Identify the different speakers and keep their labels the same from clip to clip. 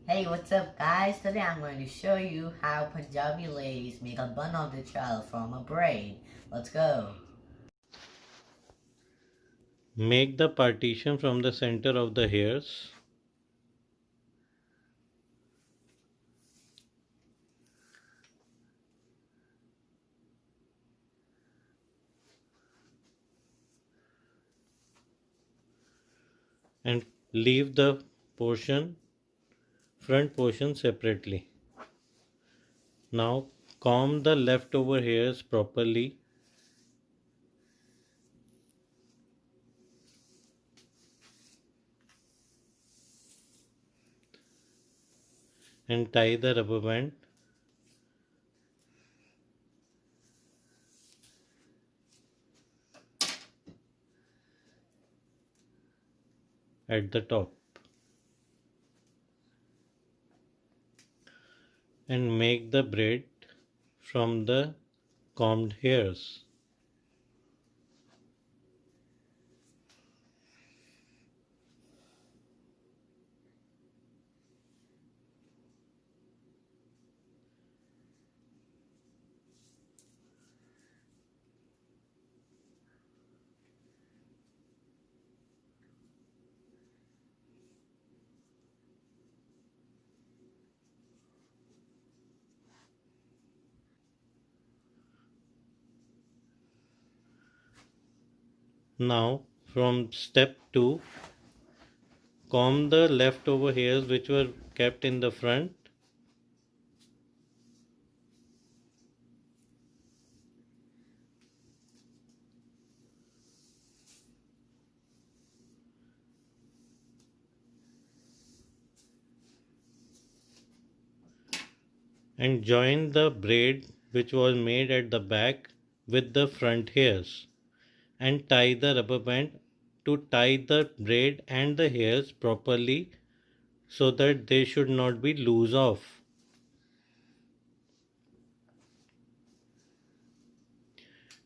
Speaker 1: Hey, what's up guys? Today I'm going to show you how Punjabi ladies make a bun of the child from a braid. Let's go.
Speaker 2: Make the partition from the center of the hairs. And leave the front portion separately. Now comb the leftover hairs properly and tie the rubber band at the top and make the braid from the combed hairs. Now from step 2, comb the leftover hairs which were kept in the front and join the braid which was made at the back with the front hairs and tie the rubber band to tie the braid and the hairs properly so that they should not be loose off.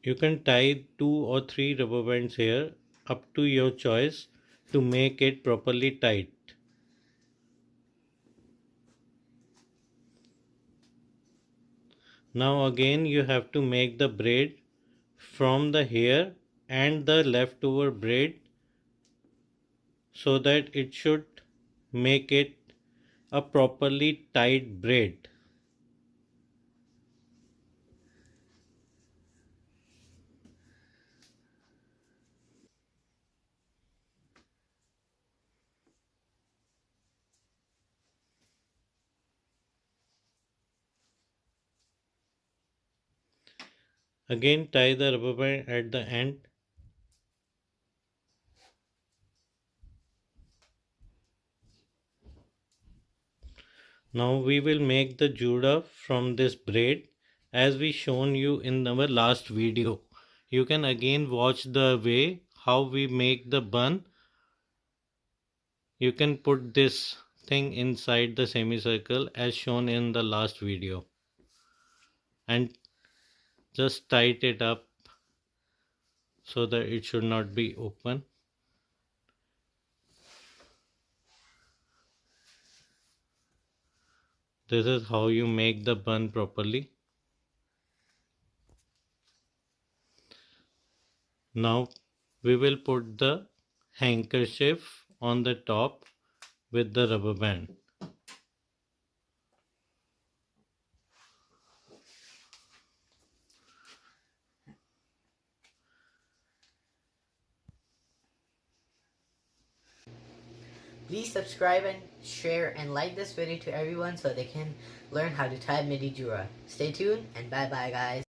Speaker 2: You can tie 2 or 3 rubber bands here up to your choice to make it properly tight. Now again you have to make the braid from the hair and the leftover braid so that it should make it a properly tight braid. Again tie the rubber band at the end. Now we will make the Joora from this braid as we shown you in our last video. You can again watch the way how we make the bun. You can put this thing inside the semicircle as shown in the last video and just tight it up so that it should not be open. This is how you make the bun properly. Now we will put the handkerchief on the top with the rubber band.
Speaker 1: Please subscribe and share and like this video to everyone so they can learn how to tie Midi Joora. Stay tuned and bye bye guys.